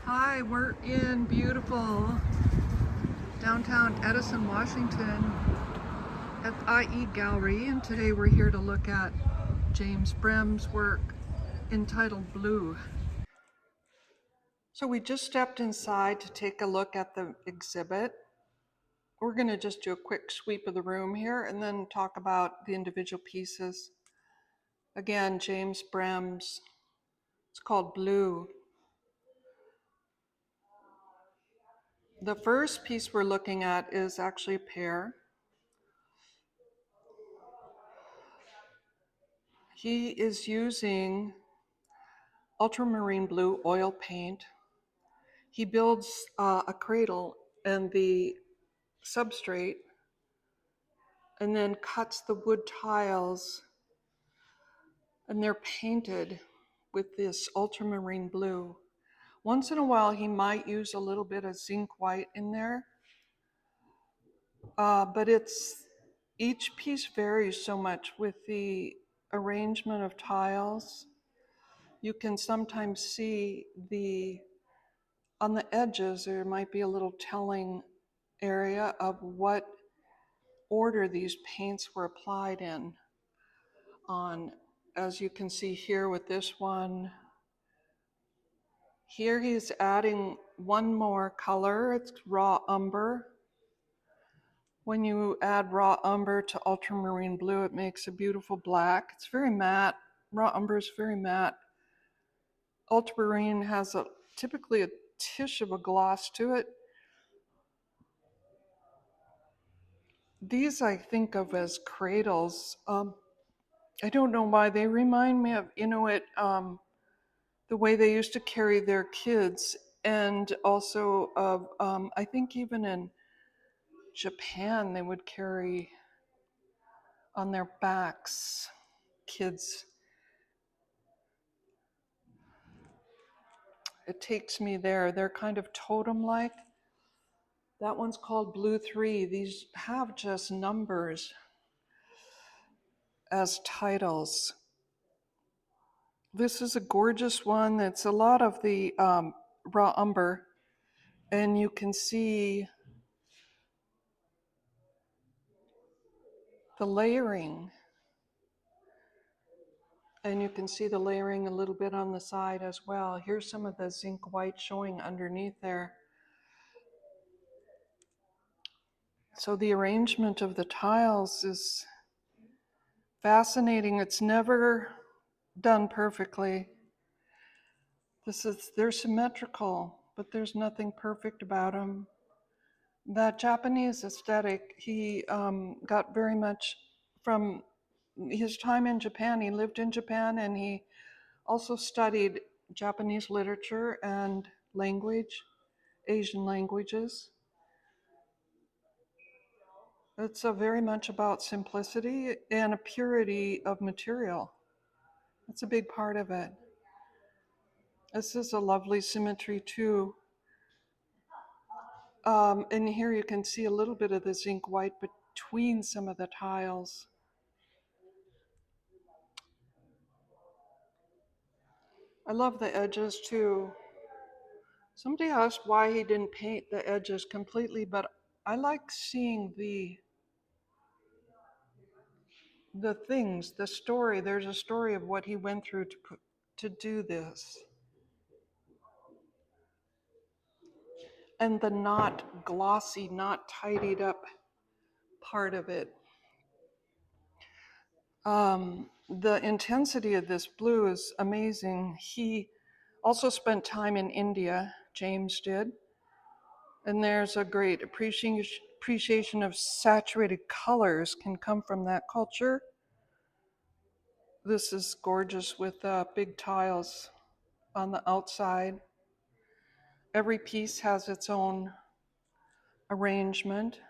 Hi, we're in beautiful downtown Edison, Washington at the IE Gallery, and today we're here to look at James Brems' work entitled Blue. So we just stepped inside to take a look at the exhibit. We're going to just do a quick sweep of the room here and then talk about the individual pieces. Again, James Brems, it's called Blue. The first piece we're looking at is actually a pear. He is using ultramarine blue oil paint. He builds a cradle and the substrate and then cuts the wood tiles, and they're painted with this ultramarine blue. Once in a while he might use a little bit of zinc white in there, but each piece varies so much with the arrangement of tiles. You can sometimes see on the edges there might be a little telling area of what order these paints were applied in on. As you can see here with this one, here he's adding one more color. It's raw umber. When you add raw umber to ultramarine blue, it makes a beautiful black. It's very matte. Raw umber is very matte. Ultramarine has typically a tish of a gloss to it. These I think of as cradles. I don't know why they remind me of Inuit, the way they used to carry their kids, and also of, I think even in Japan, they would carry on their backs kids. It takes me there. They're kind of totem-like. That one's called Blue 3. These have just numbers as titles. This is a gorgeous one. It's a lot of the raw umber, and you can see the layering. And you can see the layering a little bit on the side as well. Here's some of the zinc white showing underneath there. So the arrangement of the tiles is fascinating. It's never done perfectly. They're symmetrical, but there's nothing perfect about them. That Japanese aesthetic, he got very much from his time in Japan. He lived in Japan, and he also studied Japanese literature and language, Asian languages. It's very much about simplicity and a purity of material. That's a big part of it. This is a lovely symmetry too. And here you can see a little bit of the zinc white between some of the tiles. I love the edges too. Somebody asked why he didn't paint the edges completely, but I like seeing the things, the story. There's a story of what he went through to do this. And the not glossy, not tidied up part of it. The intensity of this blue is amazing. He also spent time in India, James did, and there's a great appreciation of saturated colors can come from that culture. This is gorgeous with big tiles on the outside. Every piece has its own arrangement.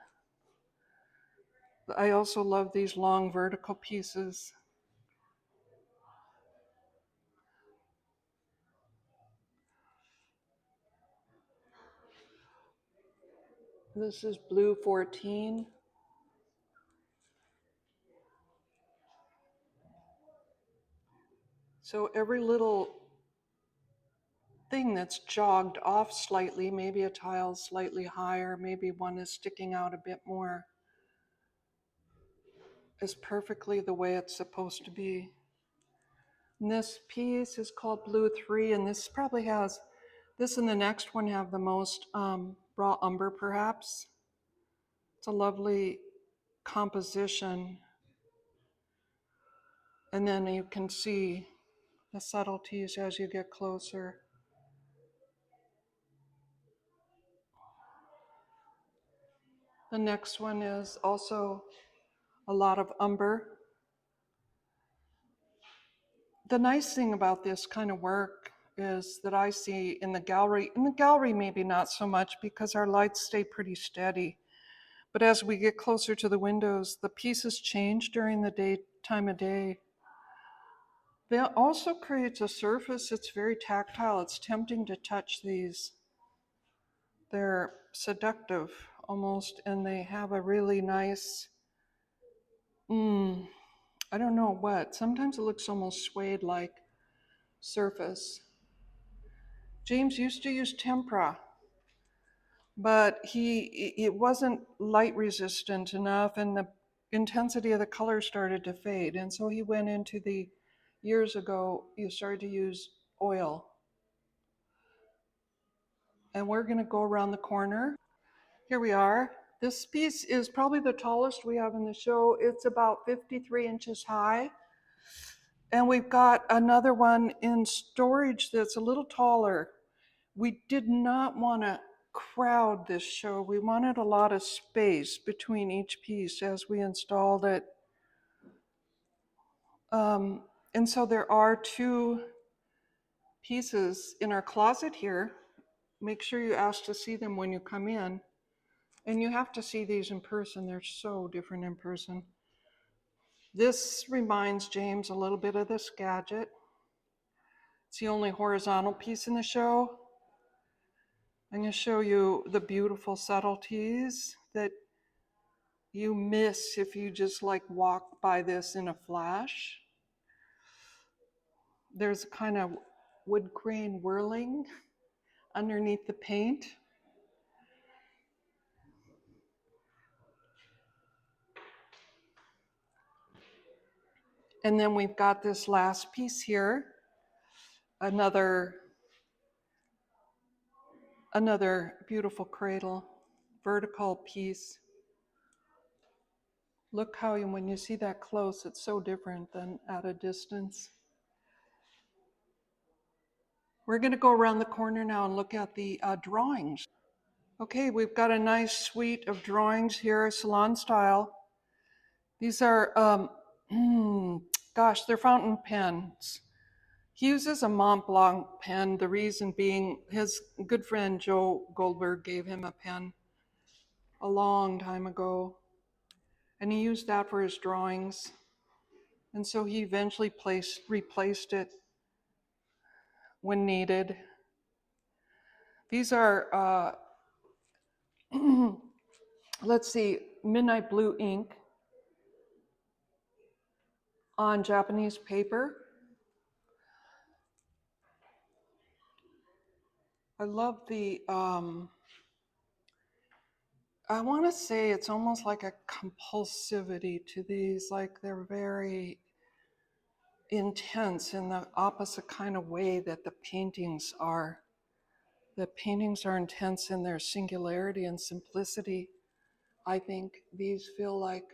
I also love these long vertical pieces. This is Blue 14. So every little thing that's jogged off slightly. Maybe a tile slightly higher, maybe one is sticking out a bit more, is perfectly the way it's supposed to be. And this piece is called Blue 3, and this probably has, this and the next one have the most raw umber perhaps. It's a lovely composition. And then you can see the subtleties as you get closer. The next one is also a lot of umber. The nice thing about this kind of work is that I see in the gallery maybe not so much because our lights stay pretty steady. But as we get closer to the windows, the pieces change during the time of day. That also creates a surface. It's very tactile. It's tempting to touch these. They're seductive almost, and they have a really nice, I don't know what. Sometimes it looks almost suede-like surface. James used to use tempera, but it wasn't light resistant enough, and the intensity of the color started to fade. And so he went into years ago, you started to use oil. And we're going to go around the corner. Here we are. This piece is probably the tallest we have in the show. It's about 53 inches high. And we've got another one in storage that's a little taller. We did not want to crowd this show. We wanted a lot of space between each piece as we installed it. And so there are two pieces in our closet here. Make sure you ask to see them when you come in. And you have to see these in person. They're so different in person. This reminds James a little bit of this gadget. It's the only horizontal piece in the show. I'm going to show you the beautiful subtleties that you miss if you just like walk by this in a flash. There's a kind of wood grain whirling underneath the paint. And then we've got this last piece here, another beautiful cradle, vertical piece. Look how when you see that close, it's so different than at a distance. We're going to go around the corner now and look at the drawings. Okay, we've got a nice suite of drawings here, salon style. These are, they're fountain pens. He uses a Mont Blanc pen, the reason being his good friend Joe Goldberg gave him a pen a long time ago, and he used that for his drawings. And so he eventually replaced it when needed. These are, let's see, midnight blue ink on Japanese paper. I love the, I want to say it's almost like a compulsivity to these, like they're very intense in the opposite kind of way that the paintings are. The paintings are intense in their singularity and simplicity. I think these feel like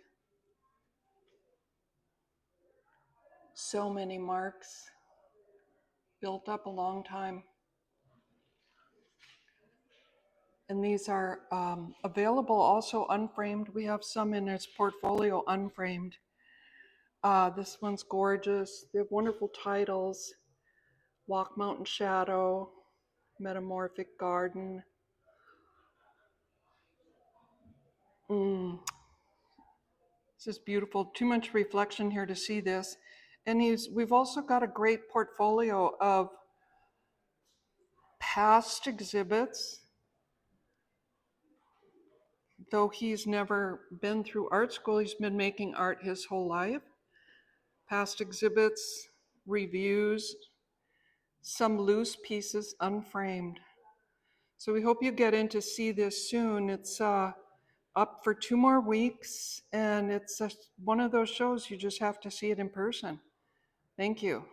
so many marks built up a long time. And these are available also unframed. We have some in its portfolio unframed. This one's gorgeous. They have wonderful titles. Walk Mountain Shadow, Metamorphic Garden. This is beautiful. Too much reflection here to see this. And we've also got a great portfolio of past exhibits. Though he's never been through art school, he's been making art his whole life. Past exhibits, reviews, some loose pieces unframed. So we hope you get in to see this soon. It's up for 2 more weeks, and it's one of those shows you just have to see it in person. Thank you.